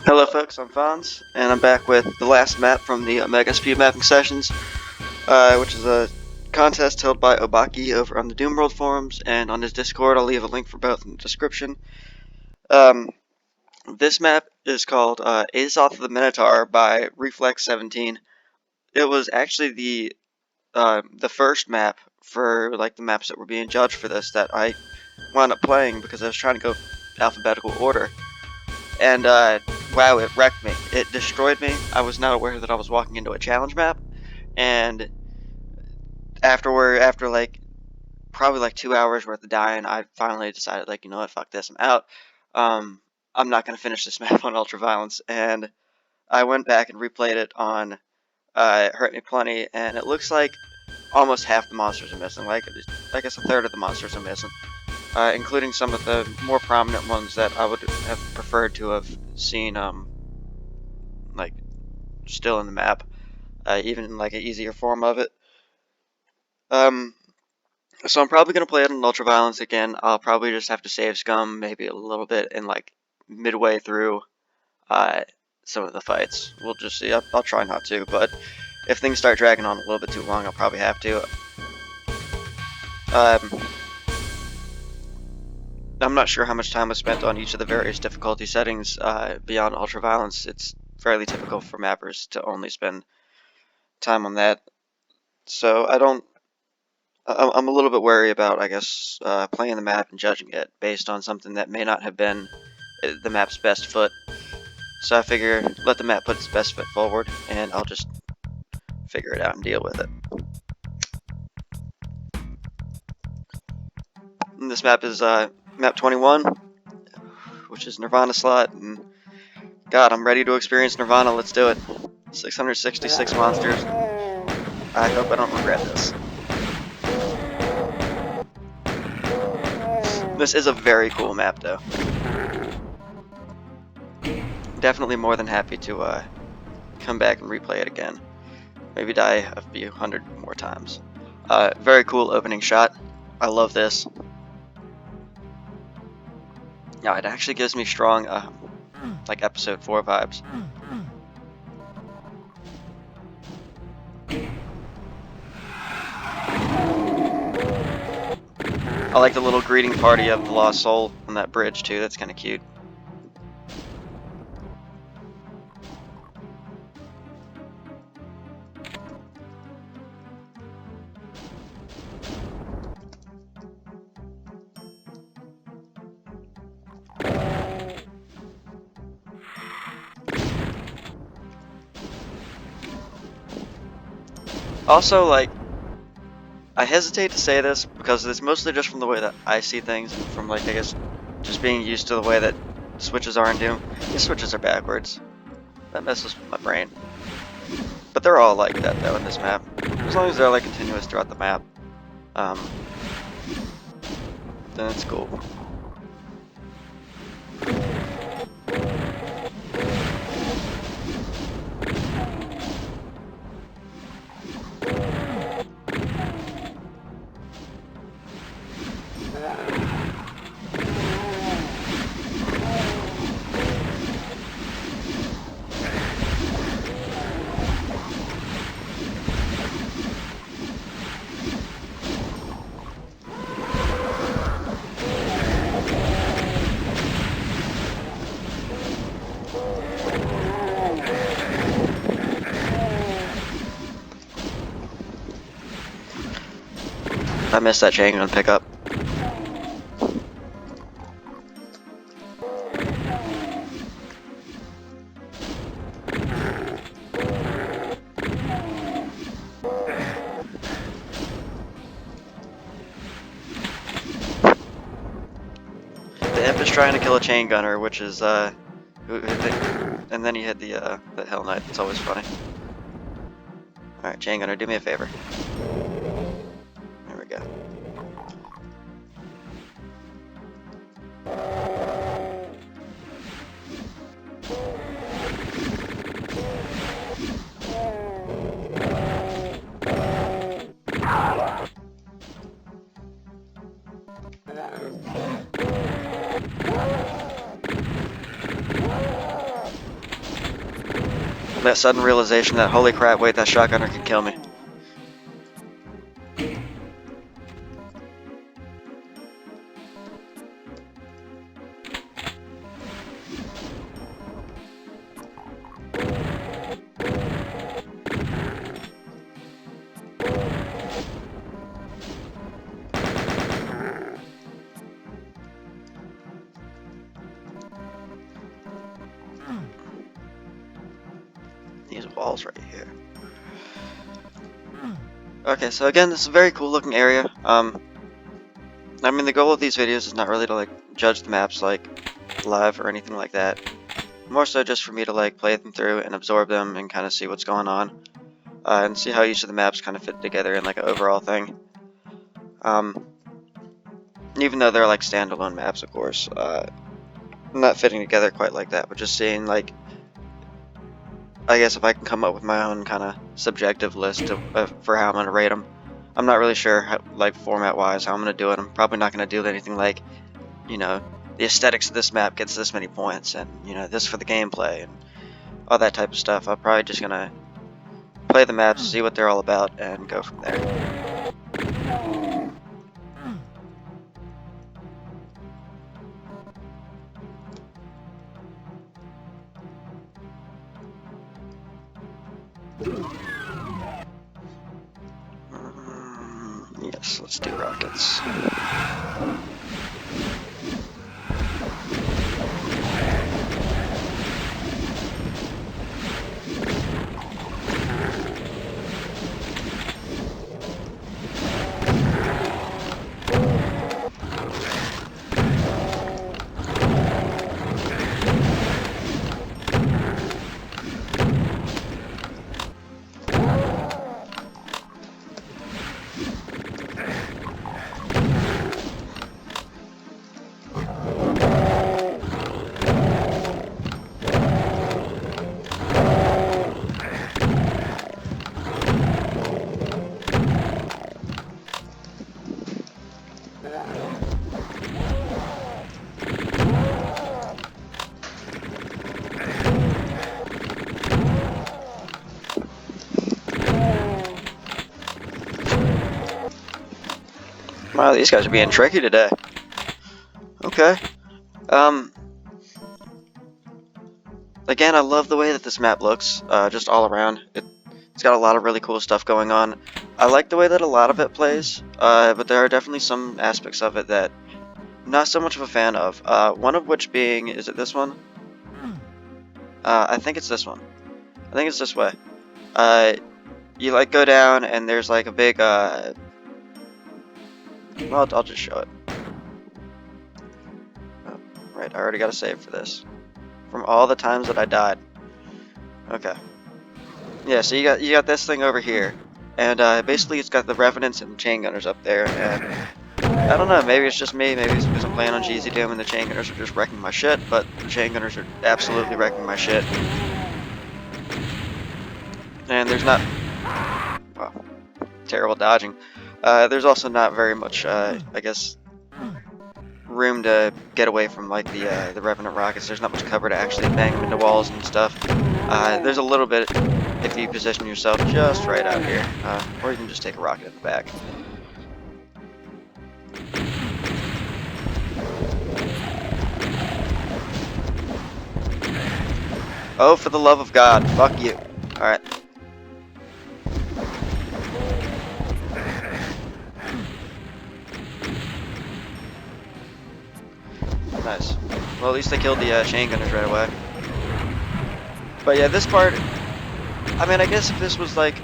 Hello folks, I'm Fonze, and I'm back with the last map from the Omega Speedmapping Sessions, which is a contest held by Obaki over on the Doomworld forums, and on his Discord. I'll leave a link for both in the description. This map is called Azoth the Minotaur by Reflex17. It was actually the first map for like the maps that were being judged for this that I wound up playing because I was trying to go alphabetical order. And wow, it wrecked me. It destroyed me. I was not aware that I was walking into a challenge map, and after like probably like 2 hours worth of dying, I finally decided, like, you know what, fuck this, I'm out. I'm not gonna finish this map on ultraviolence, and I went back and replayed it on Hurt Me Plenty, and it looks like almost half the monsters are missing. Like, I guess a third of the monsters are missing, including some of the more prominent ones that I would have preferred to have seen, like, still in the map, even in like an easier form of it. So I'm probably gonna play it on ultraviolence again. I'll probably just have to save scum maybe a little bit in like midway through some of the fights. We'll just see. I'll try not to, but if things start dragging on a little bit too long, I'll probably have to. I'm not sure how much time was spent on each of the various difficulty settings beyond ultraviolence. It's fairly typical for mappers to only spend time on that. So I'm a little bit wary about, I guess, playing the map and judging it based on something that may not have been the map's best foot. So I figure let the map put its best foot forward, and I'll just figure it out and deal with it. And this map is map 21, which is Nirvana slot, and God, I'm ready to experience Nirvana. Let's do it. 666 monsters. I hope I don't regret this. This is a very cool map, though. Definitely more than happy to come back and replay it again. Maybe die a few hundred more times. Very cool opening shot. I love this. Yeah, it actually gives me strong, like episode 4 vibes. I like the little greeting party of the lost soul on that bridge too. That's kind of cute. Also, like, I hesitate to say this because it's mostly just from the way that I see things and from, like, I guess, just being used to the way that switches are in Doom. These switches are backwards. That messes with my brain. But they're all like that, though, in this map. As long as they're, like, continuous throughout the map, then it's cool. I missed that chain gun pickup. The imp is trying to kill a chain gunner, which is and then he hit the Hell Knight. It's always funny. All right, chain gunner, do me a favor. There we go. That sudden realization that, holy crap, wait, that shotgunner could kill me. These walls right here. Okay, so again, this is a very cool looking area. I mean, the goal of these videos is not really to like judge the maps like live or anything like that. More so just for me to like play them through and absorb them and kind of see what's going on, and see how each of the maps kind of fit together in like an overall thing. Even though they're like standalone maps, of course, not fitting together quite like that, but just seeing like, I guess if I can come up with my own kind of subjective list for how I'm gonna rate them. I'm not really sure how, like format-wise, how I'm gonna do it. I'm probably not gonna do anything like, you know, the aesthetics of this map gets this many points, and you know, this for the gameplay and all that type of stuff. I'm probably just gonna play the maps, see what they're all about, and go from there. Yes, let's do rockets. Wow, these guys are being tricky today. Okay. Again, I love the way that this map looks, just all around. It's got a lot of really cool stuff going on. I like the way that a lot of it plays, but there are definitely some aspects of it that I'm not so much of a fan of. One of which being, is it this one? I think it's this one. I think it's this way. You like go down and there's like a big, well, I'll just show it. Oh, right, I already got a save for this. From all the times that I died. Okay. Yeah, so you got this thing over here, and basically it's got the Revenants and the Chain Gunners up there, and I don't know, maybe it's just me, maybe it's because I'm playing on GZ Doom and the Chain Gunners are just wrecking my shit, but the Chain Gunners are absolutely wrecking my shit. And there's not, well, terrible dodging. There's also not very much, I guess, room to get away from like the Revenant rockets. There's not much cover to actually bang them into walls and stuff. There's a little bit if you position yourself just right out here, or you can just take a rocket in the back. Oh, for the love of God, fuck you. Alright. Nice. Well, at least they killed the Chain Gunners right away. But yeah, this part, I mean, I guess if this was like,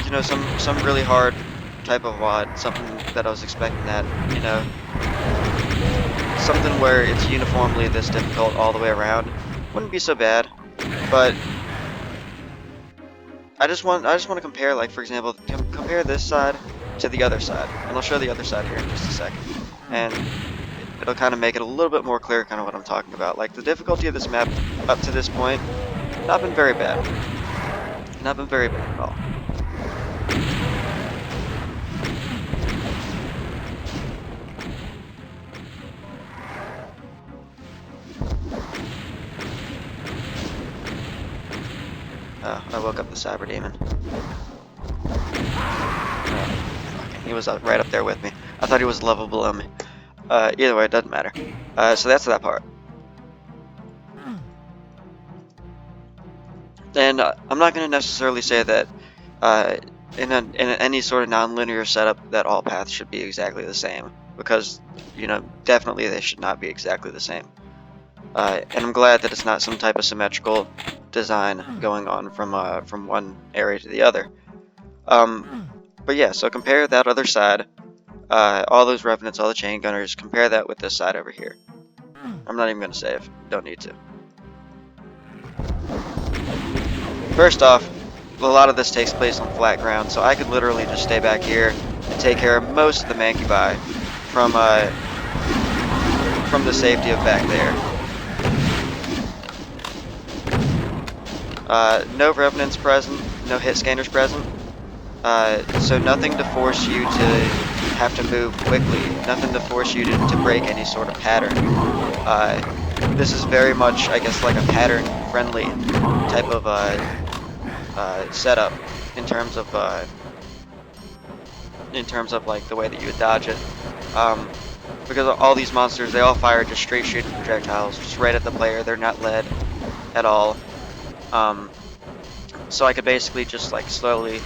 you know, some really hard type of WOD, something that I was expecting that, you know, something where it's uniformly this difficult all the way around, wouldn't be so bad. But I just want to compare, like, for example, compare this side to the other side, and I'll show the other side here in just a second, and it'll kind of make it a little bit more clear kind of what I'm talking about. Like, the difficulty of this map up to this point, not been very bad. Not been very bad at all. Oh, I woke up the Cyber Demon. He was right up there with me. I thought he was a level below me. Either way, it doesn't matter. So that's that part. And I'm not going to necessarily say that in any sort of non-linear setup that all paths should be exactly the same, because, you know, definitely they should not be exactly the same. And I'm glad that it's not some type of symmetrical design going on from one area to the other. But yeah, so compare that other side, all those Revenants, all the Chain Gunners, compare that with this side over here. I'm not even going to save, don't need to. First off, a lot of this takes place on flat ground, so I could literally just stay back here and take care of most of the Mancubi from the safety of back there. No Revenants present, no hit scanners present, so nothing to force you to have to move quickly, nothing to force you to break any sort of pattern. This is very much, I guess, like a pattern-friendly type of setup in terms of like the way that you would dodge it. Because all these monsters, they all fire just straight shooting projectiles, just right at the player. They're not led at all. So I could basically just like slowly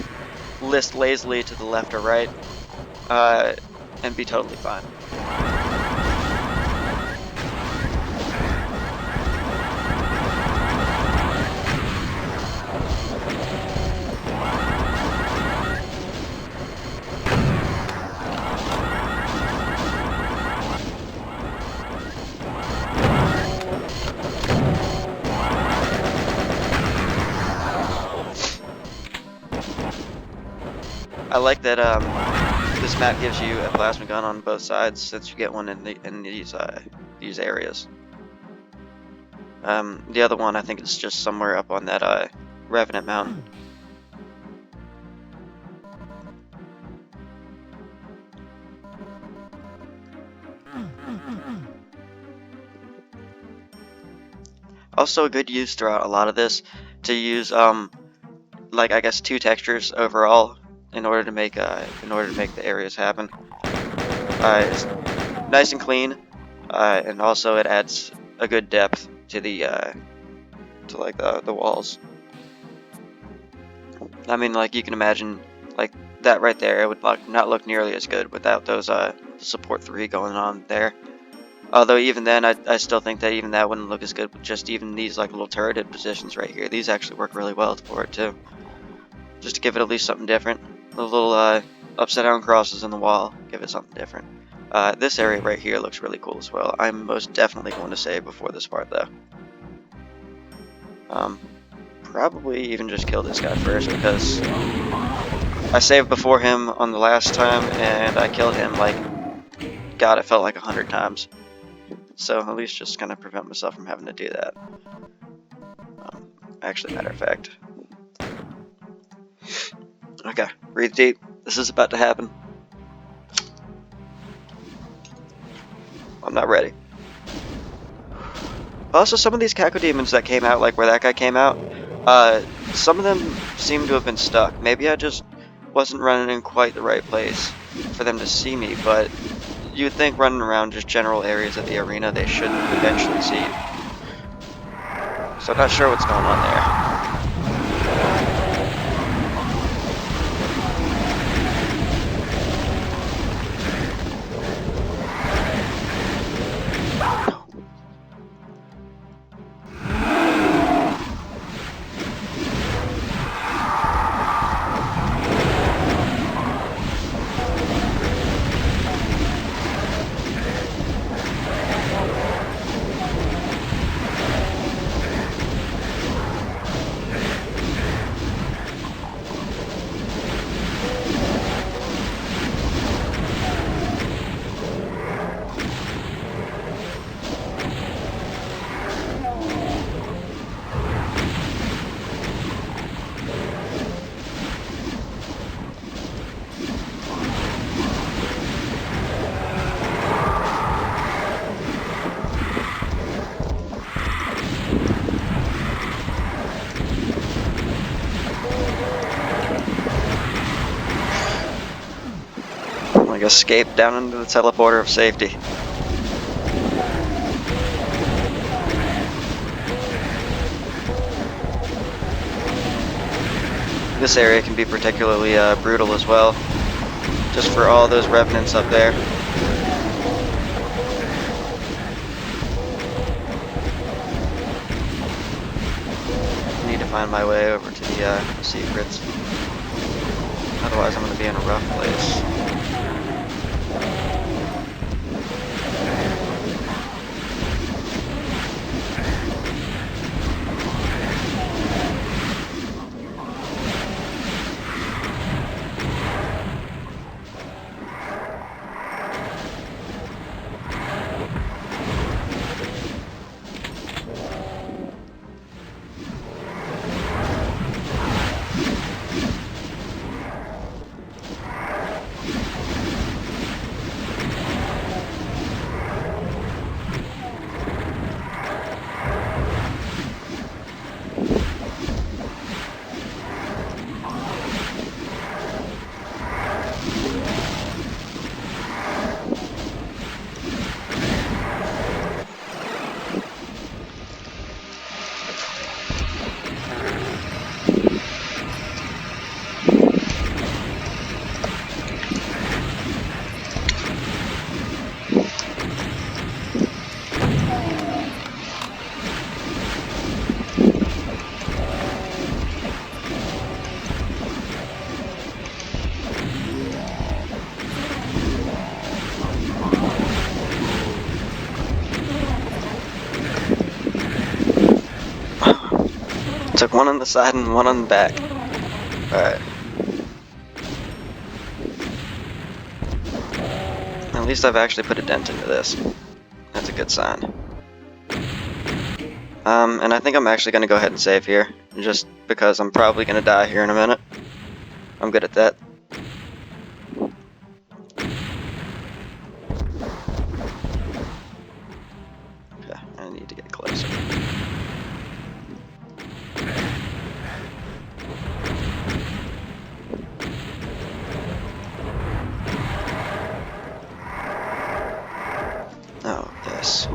list lazily to the left or right, and be totally fine. I like that this map gives you a plasma gun on both sides, since you get one in these areas. The other one, I think, is just somewhere up on that Revenant mountain. Also, a good use throughout a lot of this to use like, I guess, 2 textures overall in order to make the areas happen. It's nice and clean, and also it adds a good depth to the walls. I mean, like, you can imagine, like, that right there, it would not look nearly as good without those support 3 going on there. Although even then, I still think that even that wouldn't look as good with just even these like little turreted positions right here. These actually work really well for it too. Just to give it at least something different. The little upside down crosses in the wall, give it something different. This area right here looks really cool as well. I'm most definitely going to save before this part though. Probably even just kill this guy first, because I saved before him on the last time and I killed him like, God, it felt like 100 times. So at least just kind of prevent myself from having to do that. Actually, matter of fact. Okay, breathe deep. This is about to happen. I'm not ready. Also, some of these cacodemons that came out, like where that guy came out, some of them seem to have been stuck. Maybe I just wasn't running in quite the right place for them to see me, but you would think running around just general areas of the arena, they should eventually see you. So I'm not sure what's going on there. escape down into the teleporter of safety. This area can be particularly brutal as well, just for all those revenants up there. I need to find my way over to the secrets. Otherwise I'm going to be in a rough place. Took one on the side and one on the back. Alright. At least I've actually put a dent into this. That's a good sign. And I think I'm actually going to go ahead and save here, just because I'm probably going to die here in a minute. I'm good at that. Okay, I need to get closer. Oh, yes.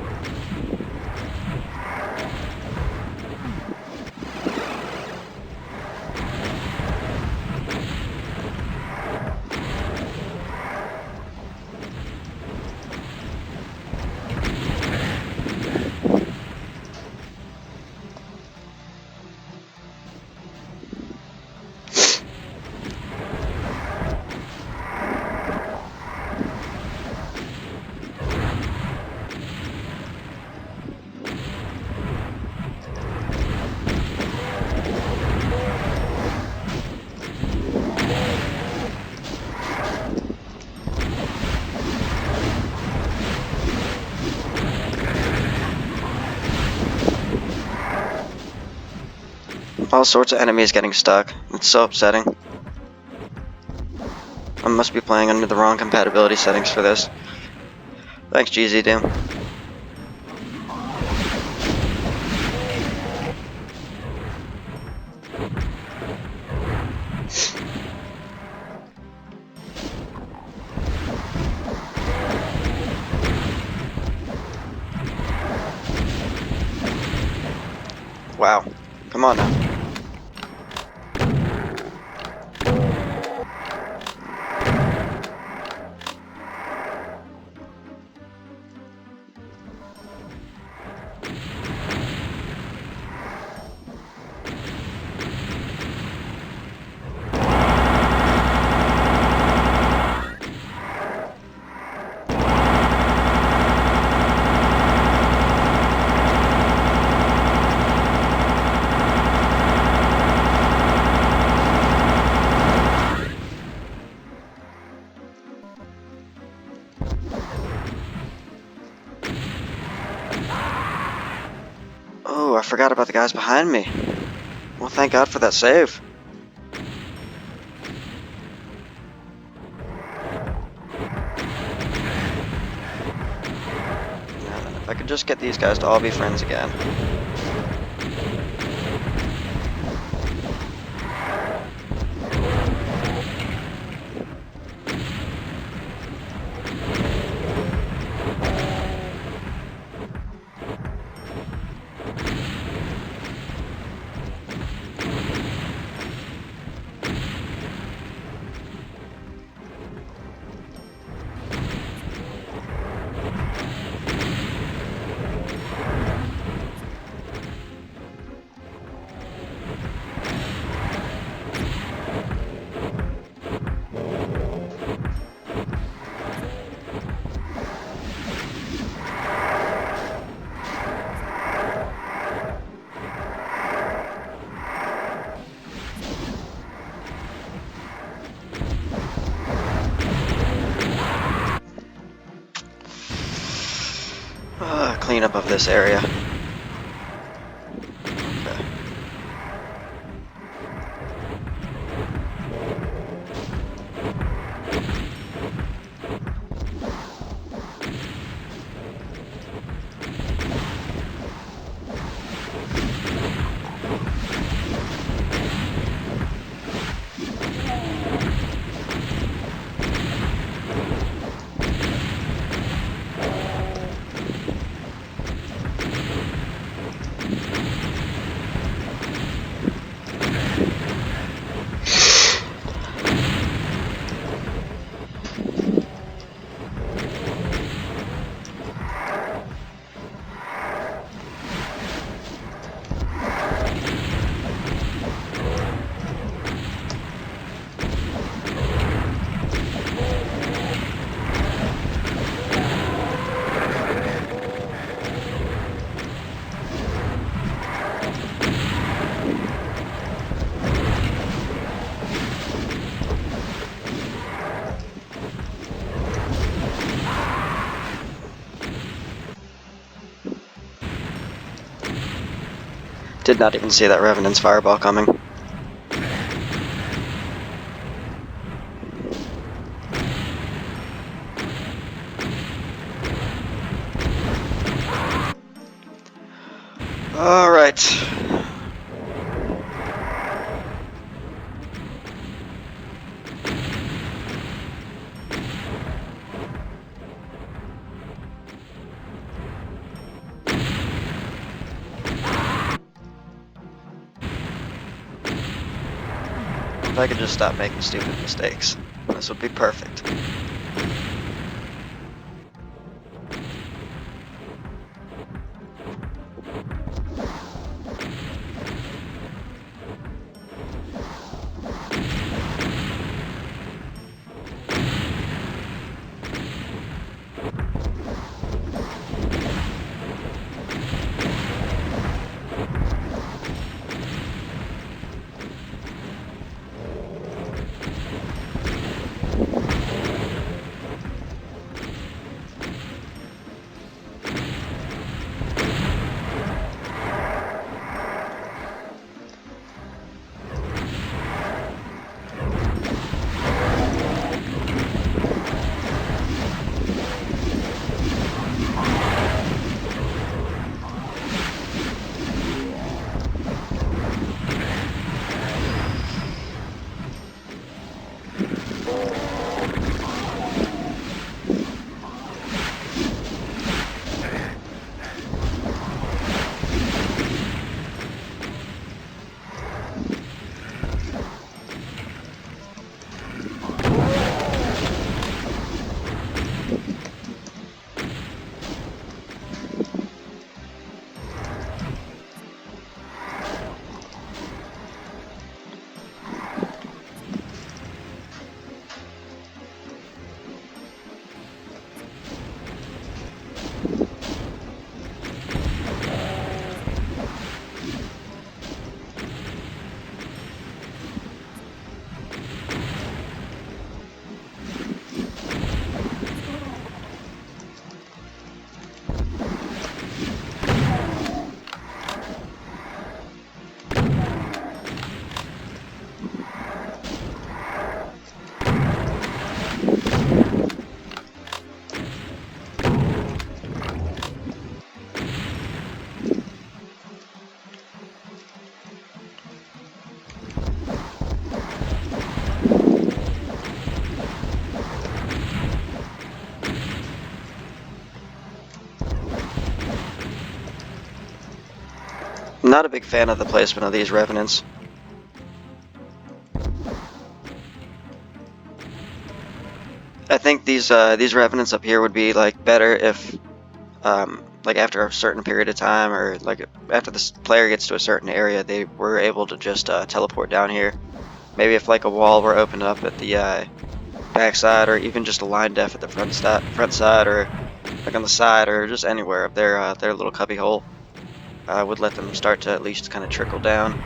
All sorts of enemies getting stuck. It's so upsetting. I must be playing under the wrong compatibility settings for this. Thanks, GZ Doom. Wow. Come on now. Oh, I forgot about the guys behind me. Well, thank God for that save. Now then, if I could just get these guys to all be friends again. cleanup of this area. Did not even see that Revenant's fireball coming. Alright. If I could just stop making stupid mistakes, this would be perfect. I'm not a big fan of the placement of these Revenants. I think these Revenants up here would be like better if like after a certain period of time, or like after this player gets to a certain area, they were able to just teleport down here. Maybe if like a wall were opened up at the back side, or even just a line def at the front side, or like on the side, or just anywhere of their little cubby hole, would let them start to at least kind of trickle down.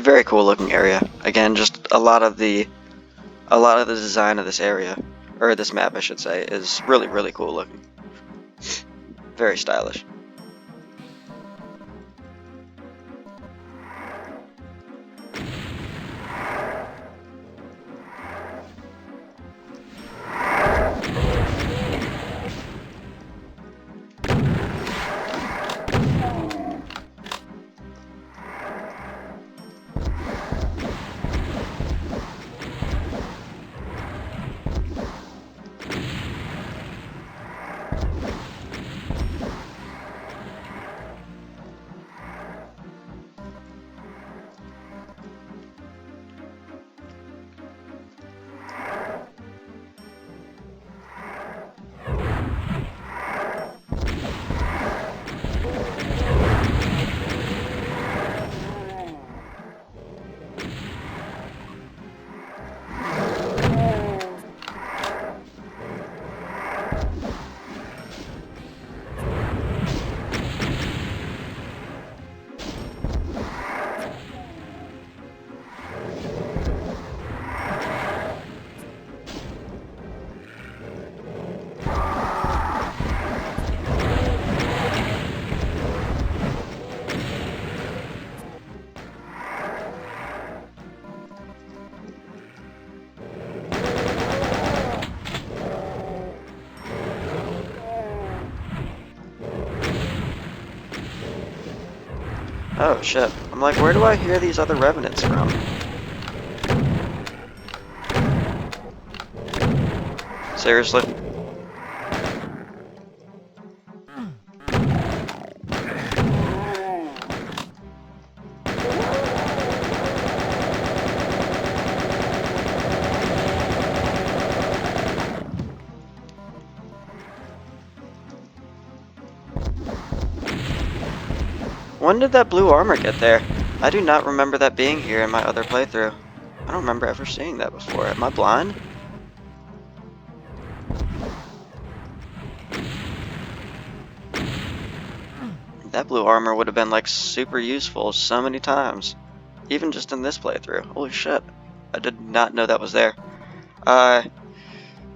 Very cool looking area. Again, just a lot of the design of this area, or this map I should say, is really cool looking. Very stylish. Oh shit. I'm like, where do I hear these other revenants from? Seriously? When did that blue armor get there? I do not remember that being here in my other playthrough. I don't remember ever seeing that before. Am I blind? That blue armor would have been like super useful so many times. Even just in this playthrough. Holy shit. I did not know that was there.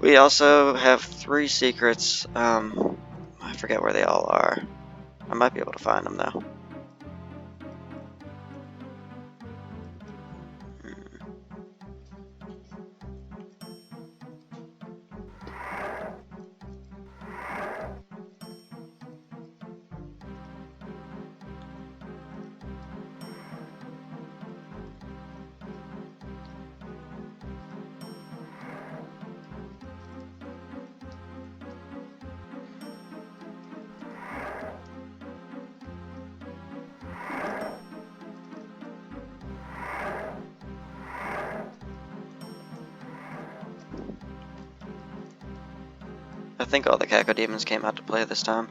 We also have 3 secrets. I forget where they all are. I might be able to find them though. I think all the cacodemons came out to play this time.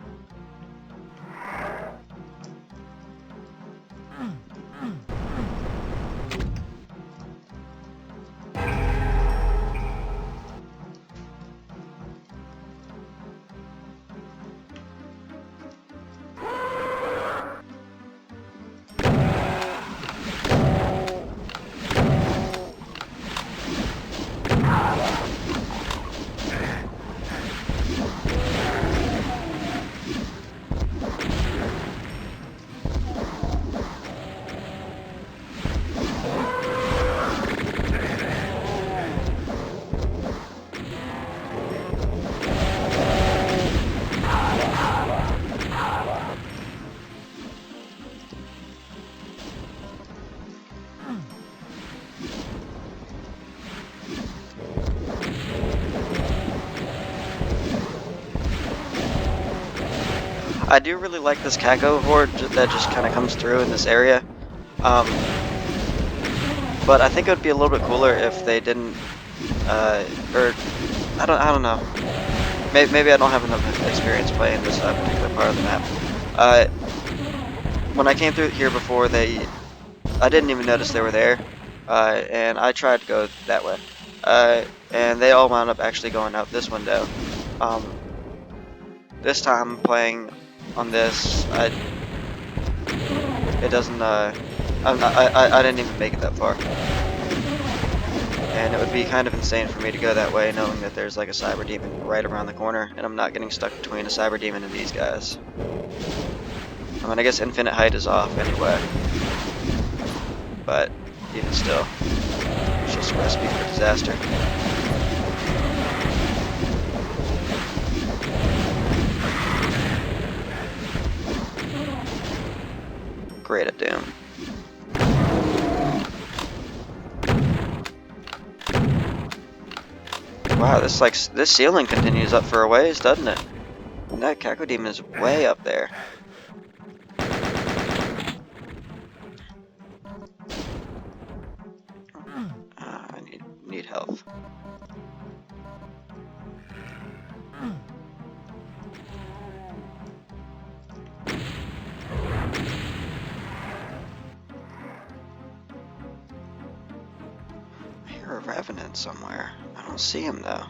I do really like this Caco horde that just kind of comes through in this area. But I think it would be a little bit cooler if they didn't, or I don't know. Maybe I don't have enough experience playing this particular part of the map. When I came through here before, I didn't even notice they were there, and I tried to go that way, and they all wound up actually going out this window. This time playing on this, it doesn't I didn't even make it that far. And it would be kind of insane for me to go that way knowing that there's like a cyber demon right around the corner and I'm not getting stuck between a cyber demon and these guys. I mean, I guess infinite height is off anyway. But even still, it's just a recipe for disaster. Great at Doom. Wow, this ceiling continues up for a ways, doesn't it? And that Cacodemon is way up there. I need health. I hear a revenant somewhere. I don't see him though.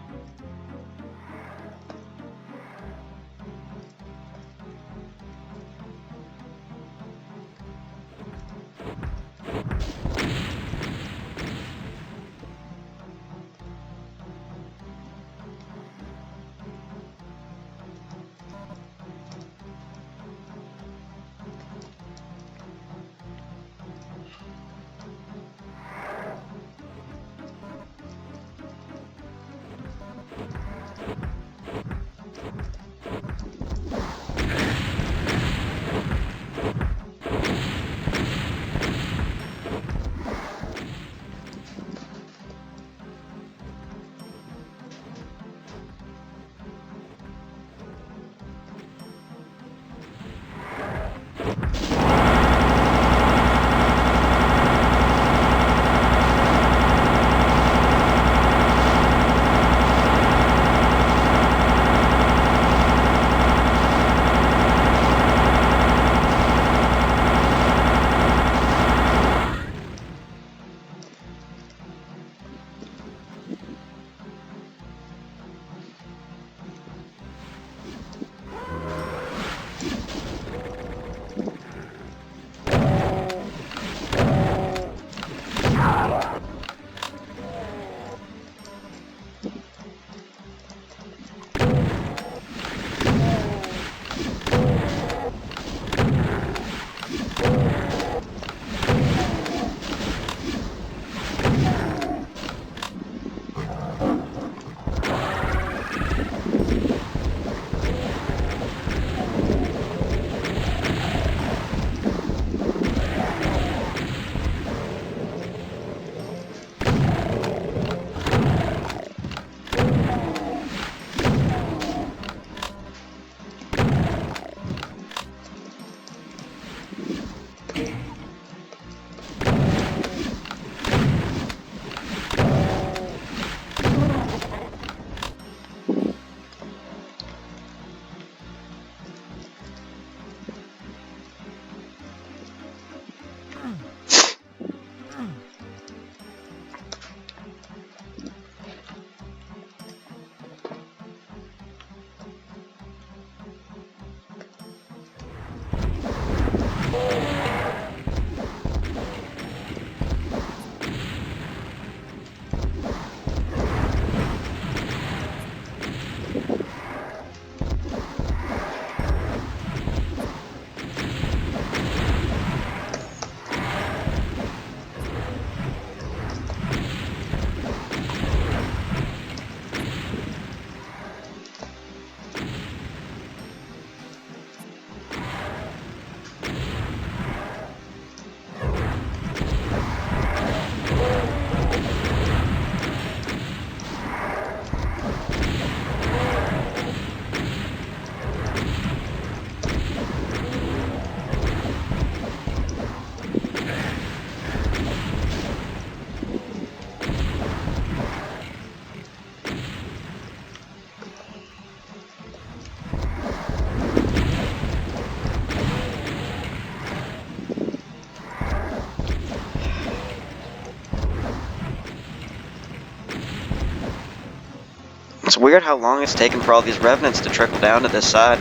It's weird how long it's taken for all these revenants to trickle down to this side.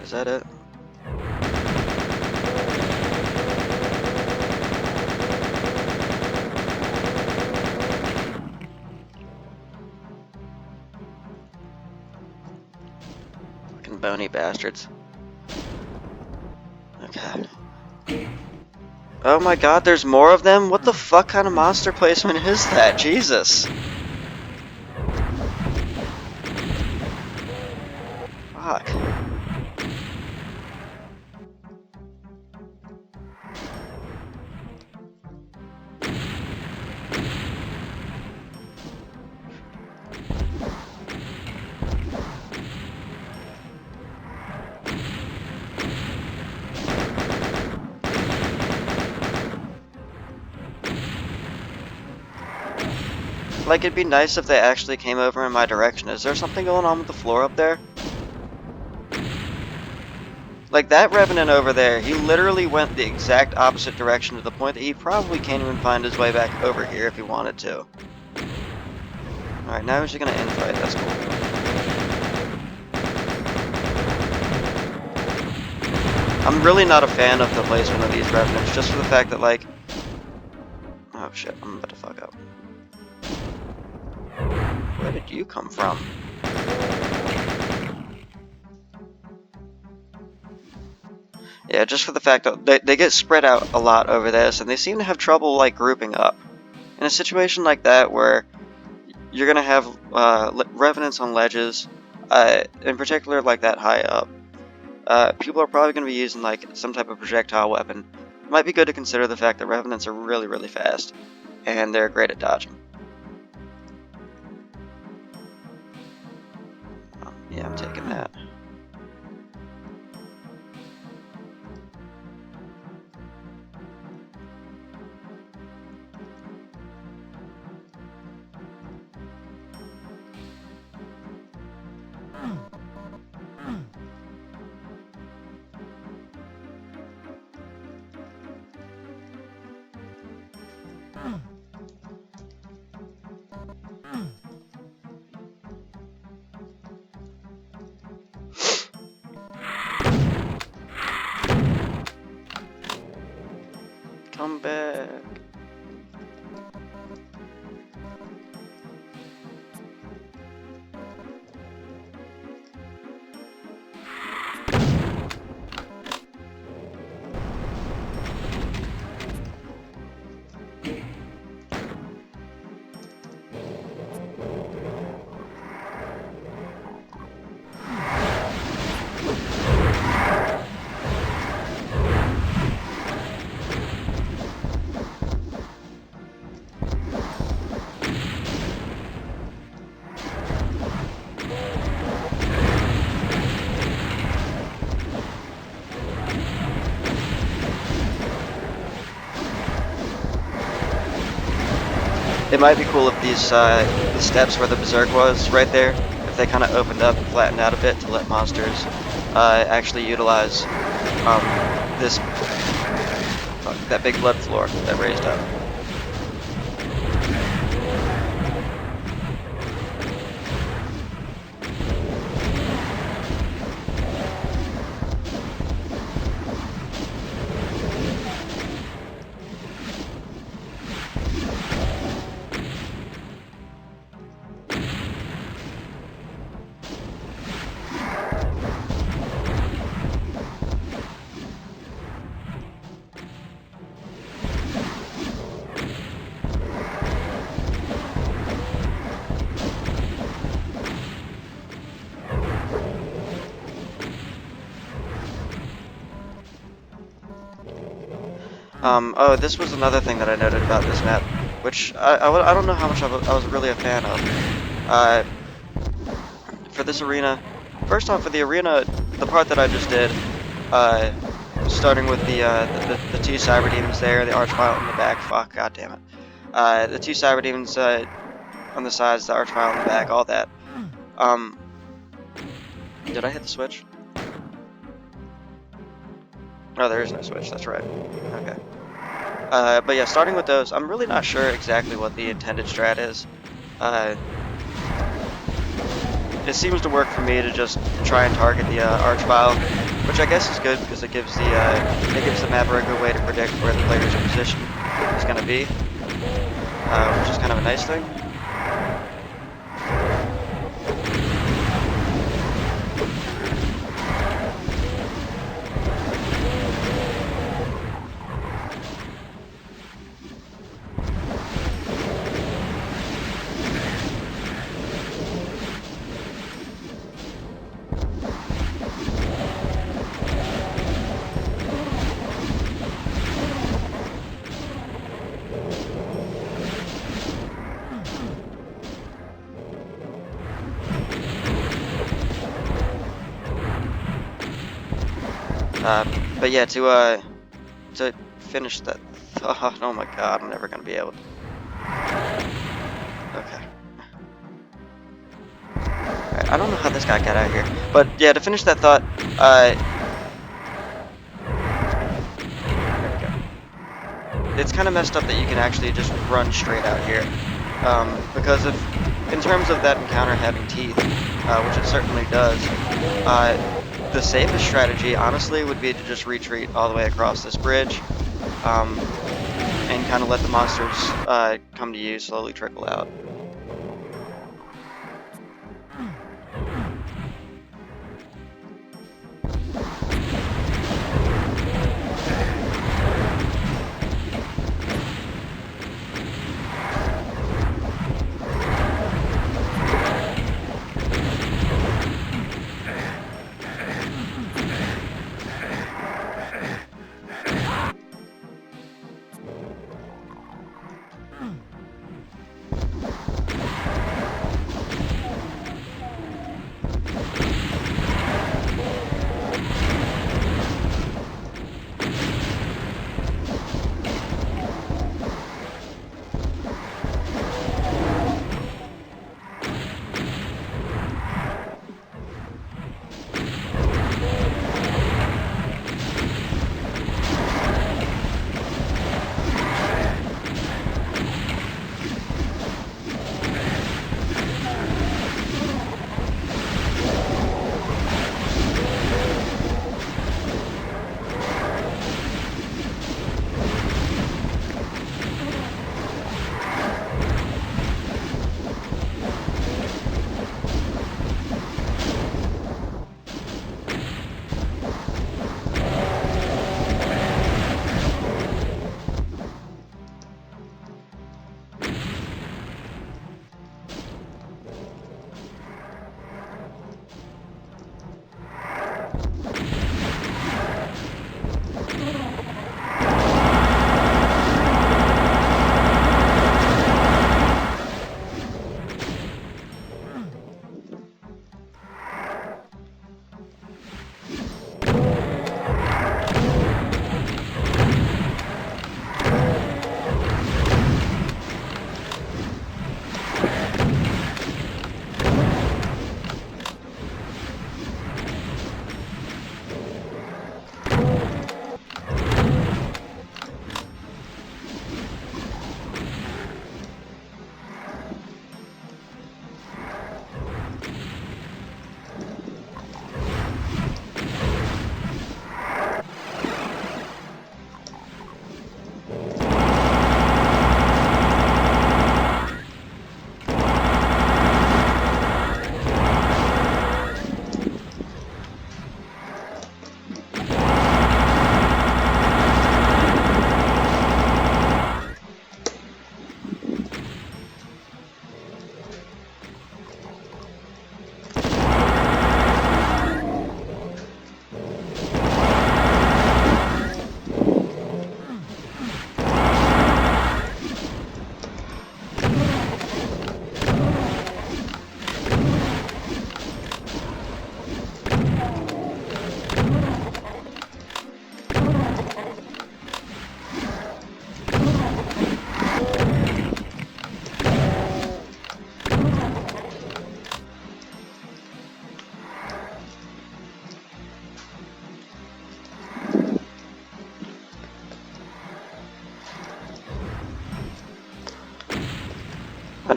Is that it? Fucking bony bastards. Okay. Oh my god, there's more of them? What the fuck kind of monster placement is that? Jesus. Fuck. Like, it'd be nice if they actually came over in my direction. Is there something going on with the floor up there? Like, that Revenant over there, he literally went the exact opposite direction to the point that he probably can't even find his way back over here if he wanted to. Alright, now he's just gonna infight. That's cool. I'm really not a fan of the placement of these Revenants, just for the fact that, like... Oh shit, I'm about to fuck up. Where did you come from? Yeah, just for the fact that they get spread out a lot over this, and they seem to have trouble, like, grouping up. In a situation like that, where you're gonna have Revenants on ledges, in particular, like, that high up, people are probably gonna be using, like, some type of projectile weapon. It might be good to consider the fact that Revenants are really, really fast, and they're great at dodging. Yeah, I'm taking that. Come back. It might be cool if these the steps where the Berserk was right there, if they kind of opened up and flattened out a bit to let monsters actually utilize this that big blood floor that raised up. Oh, this was another thing that I noted about this map, which I don't know how much I was really a fan of. For this arena, first off, for the arena, the part that I just did, starting with the two Cyber Demons there, the Archvile in the back, fuck, god damn it. The two Cyber Demons on the sides, the Archvile in the back, all that. Did I hit the switch? Oh, there is no switch, that's right. Okay. But yeah, starting with those, I'm really not sure exactly what the intended strat is. it seems to work for me to just try and target the archvile, which I guess is good because it gives the mapper a good way to predict where the player's position is going to be, which is kind of a nice thing. But yeah, to finish that. Oh my god, I'm never gonna be able to. Okay. Alright, I don't know how this guy got out of here. But yeah, to finish that thought, there we go. It's kind of messed up that you can actually just run straight out here. Because in terms of that encounter having teeth, which it certainly does, the safest strategy, honestly, would be to just retreat all the way across this bridge, and kind of let the monsters come to you, slowly trickle out.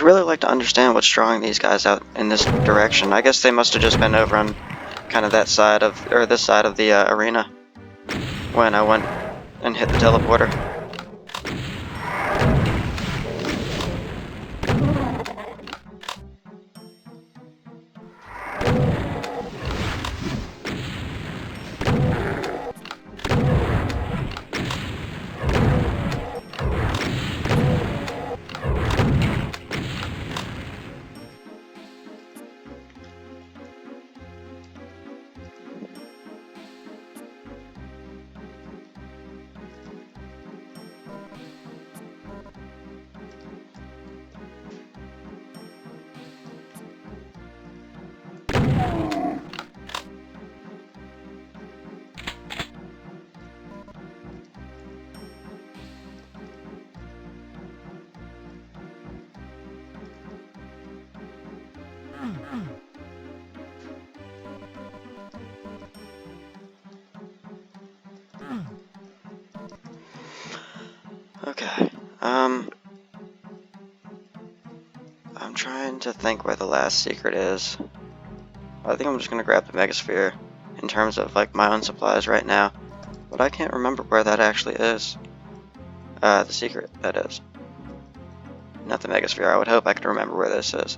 I'd really like to understand what's drawing these guys out in this direction. I guess they must have just been over on kind of that side of, or this side of the arena when I went and hit the teleporter. Okay, I'm trying to think where the last secret is. I think I'm just gonna grab the Megasphere in terms of like my own supplies right now, but I can't remember where that actually is. The secret, that is. Not the Megasphere. I would hope I could remember where this is.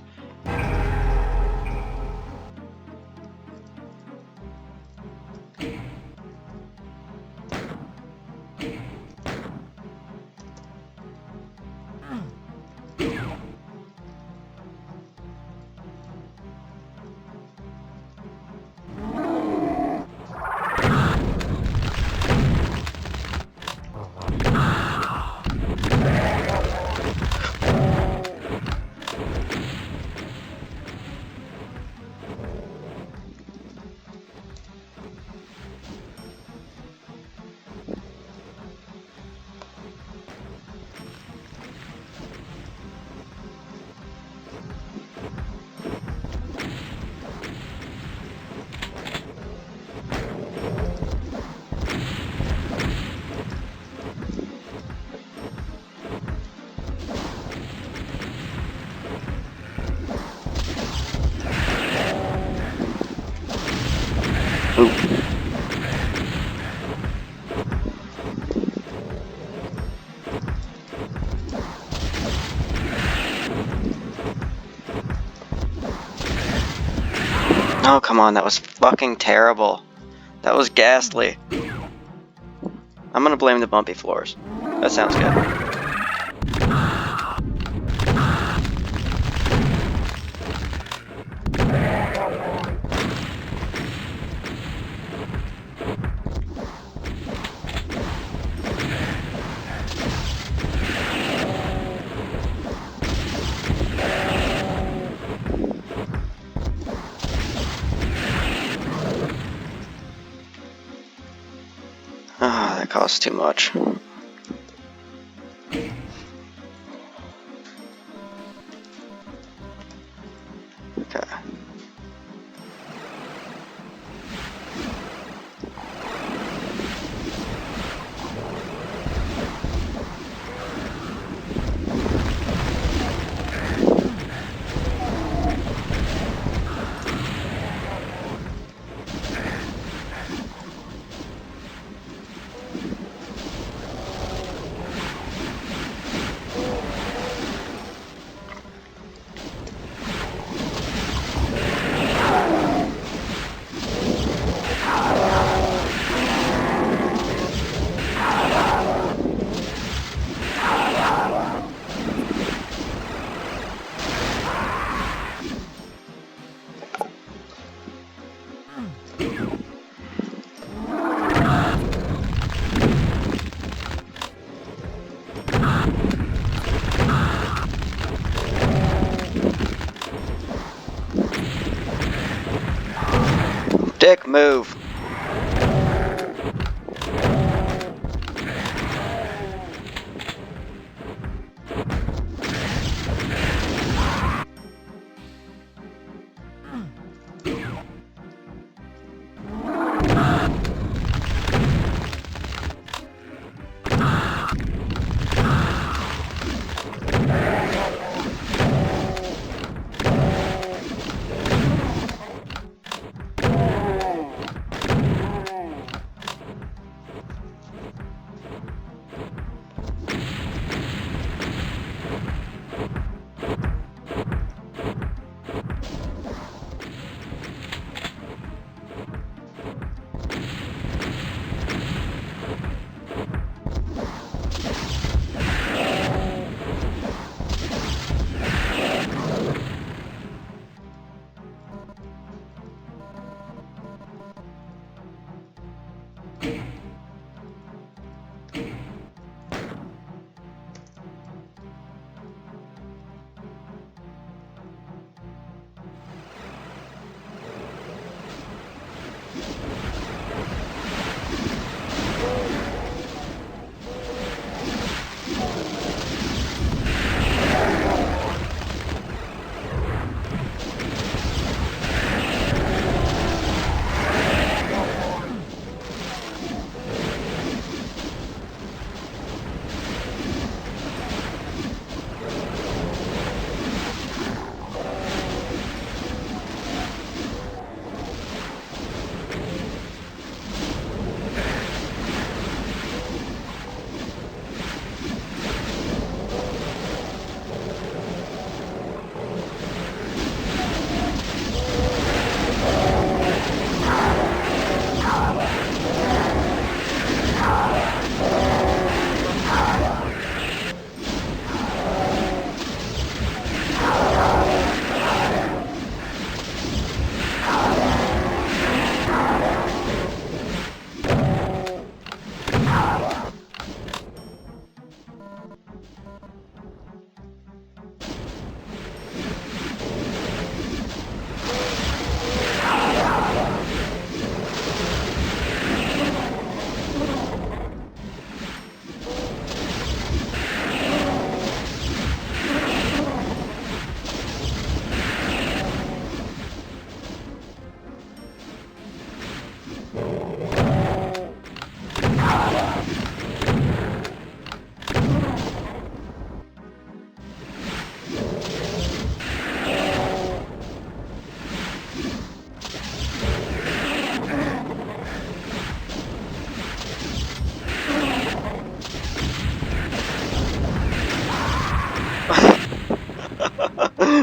Ooh. Oh, come on, that was fucking terrible. That was ghastly. I'm gonna blame the bumpy floors. That sounds good. Ah, that costs too much. Okay. Dick, move.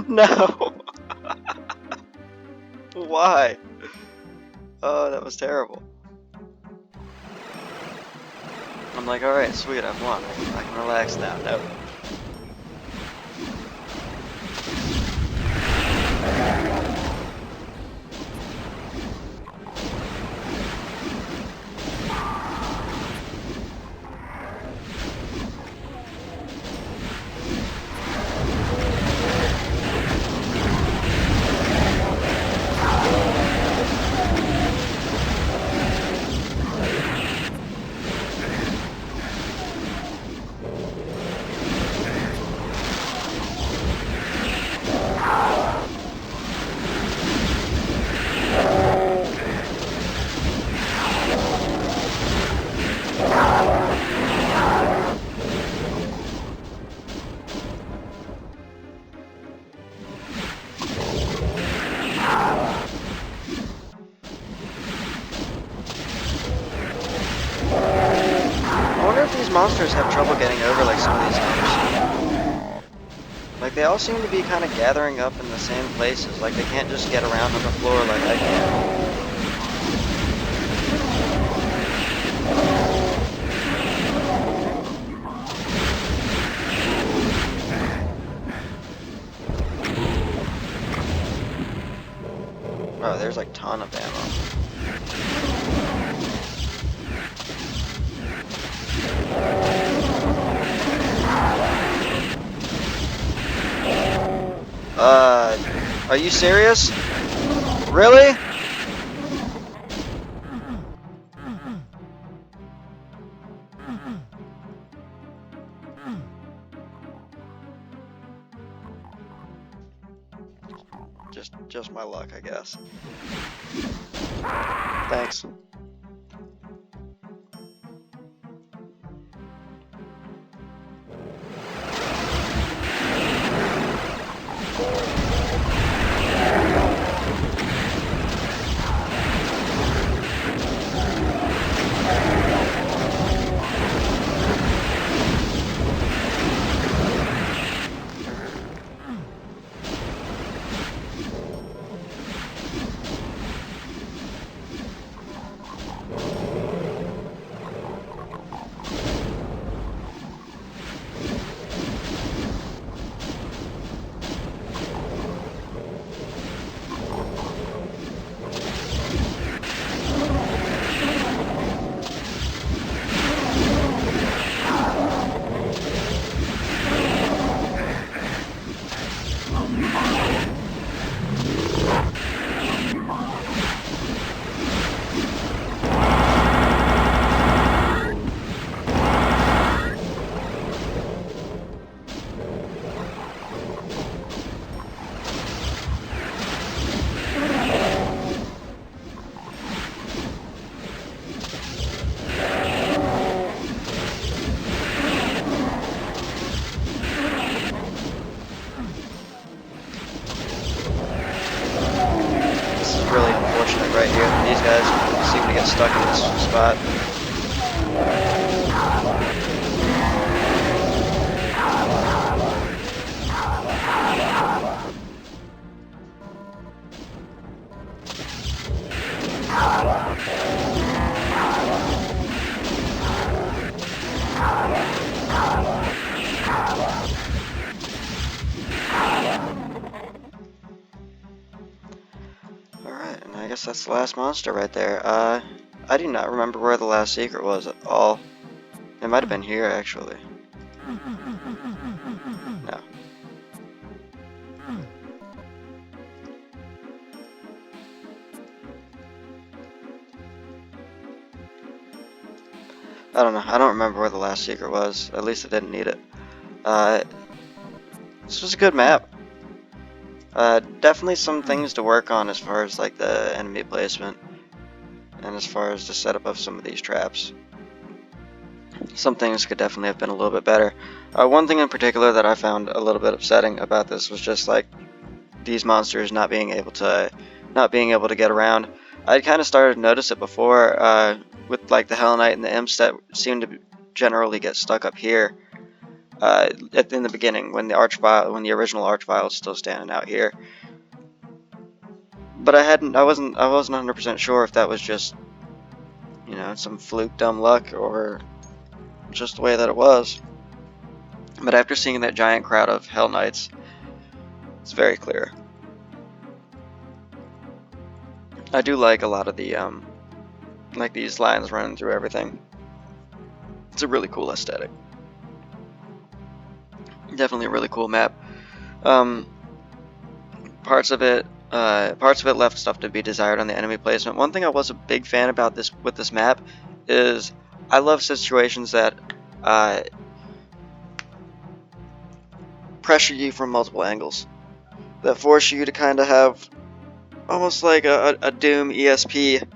No! Why? Oh, that was terrible. I'm like, alright, sweet, I've won. I can relax now. Nope. Monsters have trouble getting over like some of these others. Like they all seem to be kind of gathering up in the same places. Like they can't just get around on the floor like I can. Oh, there's like a ton of ammo. Are you serious? Really? Just my luck, I guess. Thanks. Right here, these guys seem to get stuck in this spot. Alright, and I guess that's the last monster right there. I do not remember where the last secret was at all. It might have been here, actually. No. I don't know. I don't remember where the last secret was. At least I didn't need it. This was a good map. Definitely some things to work on as far as like the enemy placement. and as far as the setup of some of these traps. Some things could definitely have been a little bit better. One thing in particular that I found a little bit upsetting about this was just like these monsters not being able to get around. I'd kind of started to notice it before with like the Hell Knight and the imps that seemed to generally get stuck up here in the beginning when the original Archvile was still standing out here. But I wasn't 100% sure if that was just, you know, some fluke dumb luck or just the way that it was. But after seeing that giant crowd of Hell Knights, it's very clear. I do like a lot of the like these lines running through everything. It's a really cool aesthetic. Definitely a really cool map. Parts of it left stuff to be desired on the enemy placement. One thing I was a big fan about with this map is I love situations that pressure you from multiple angles, that force you to kind of have almost like a Doom ESP,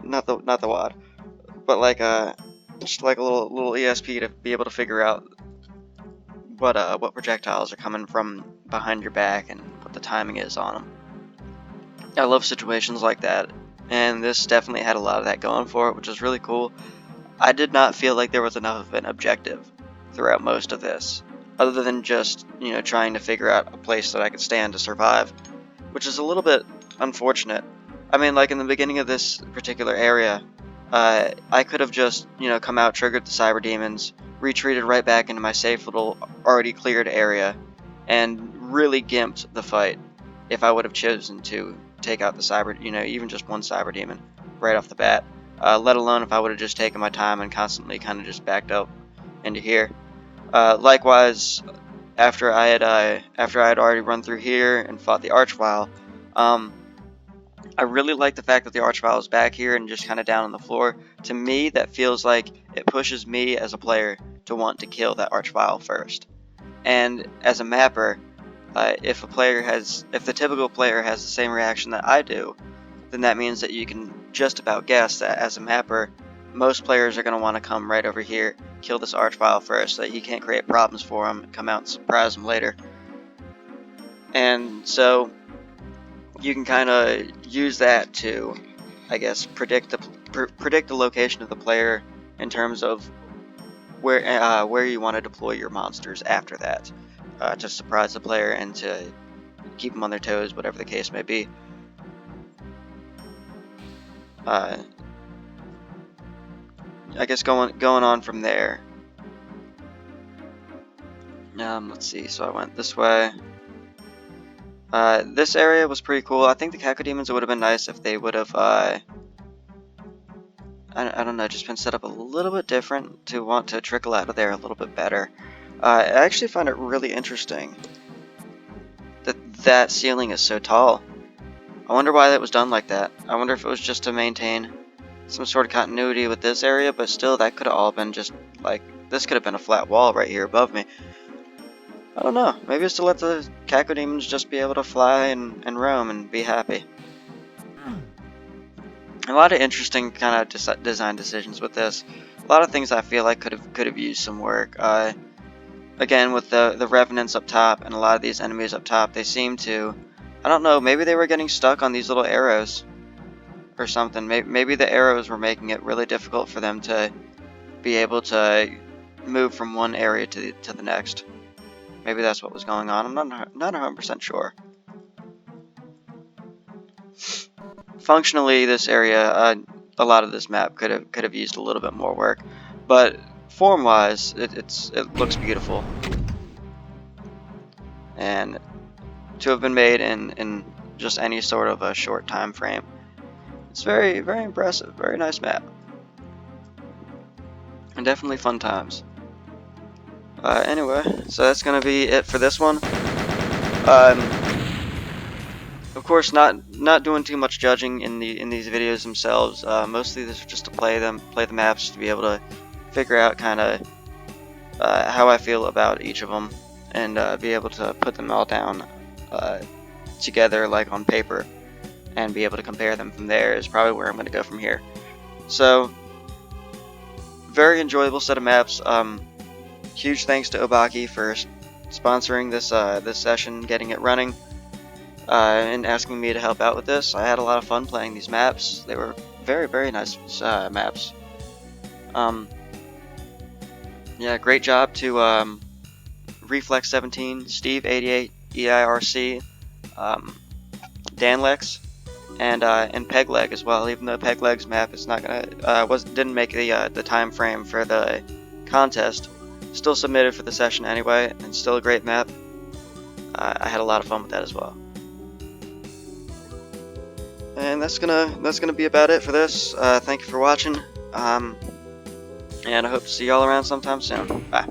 not the WAD, but like just like a little ESP to be able to figure out what projectiles are coming from behind your back and what the timing is on them. I love situations like that, and this definitely had a lot of that going for it, which is really cool. I did not feel like there was enough of an objective throughout most of this, other than just, you know, trying to figure out a place that I could stand to survive, which is a little bit unfortunate. I mean, like in the beginning of this particular area, I could have just, you know, come out, triggered the Cyber Demons, retreated right back into my safe little already cleared area, and really gimped the fight if I would have chosen to take out the Cyber, you know, even just one Cyber Demon right off the bat. Let alone if I would have just taken my time and constantly kind of just backed up into here. Likewise, after I had already run through here and fought the Archvile, I really like the fact that the Archvile is back here and just kind of down on the floor. To me, that feels like it pushes me as a player to want to kill that Archvile first. And as a mapper, if the typical player has the same reaction that I do, then that means that you can just about guess that as a mapper, most players are going to want to come right over here, kill this Archvile first, so that he can't create problems for him, come out and surprise him later. And so you can kind of use that to, I guess, predict the location of the player in terms of where you want to deploy your monsters after that, to surprise the player and to keep them on their toes, whatever the case may be. I guess going on from there. Let's see. So I went this way. This area was pretty cool. I think the Cacodemons, it would have been nice if they would have, I don't know, just been set up a little bit different to want to trickle out of there a little bit better. I actually find it really interesting that ceiling is so tall. I wonder why that was done like that. I wonder if it was just to maintain some sort of continuity with this area, but still, that could have all been just, like, this could have been a flat wall right here above me. I don't know, maybe it's to let the Cacodemons just be able to fly and roam and be happy. A lot of interesting kind of design decisions with this. A lot of things I feel like could have used some work. Again, with the Revenants up top and a lot of these enemies up top, they seem to, I don't know, maybe they were getting stuck on these little arrows or something. Maybe the arrows were making it really difficult for them to be able to move from one area to the next. Maybe that's what was going on. I'm not 100% sure. Functionally, this area, a lot of this map could have used a little bit more work, but form-wise, it looks beautiful, and to have been made in just any sort of a short time frame, it's very, very impressive. Very nice map, and definitely fun times. Anyway, so that's gonna be it for this one. Of course, not doing too much judging in these videos themselves. Mostly this is just to play the maps, to be able to figure out kind of how I feel about each of them, and be able to put them all down together, like on paper, and be able to compare them from there is probably where I'm going to go from here. So, very enjoyable set of maps. Huge thanks to Obaki for sponsoring this session, getting it running, and asking me to help out with this. I had a lot of fun playing these maps. They were very, very nice maps. Yeah, great job to Reflex17, Steve88, EIRC, Danlex, and Pegleg as well. Even though Pegleg's map is not gonna didn't make the time frame for the contest, still submitted for the session anyway, and still a great map. I had a lot of fun with that as well. And that's gonna be about it for this. Thank you for watching, and I hope to see y'all around sometime soon. Bye.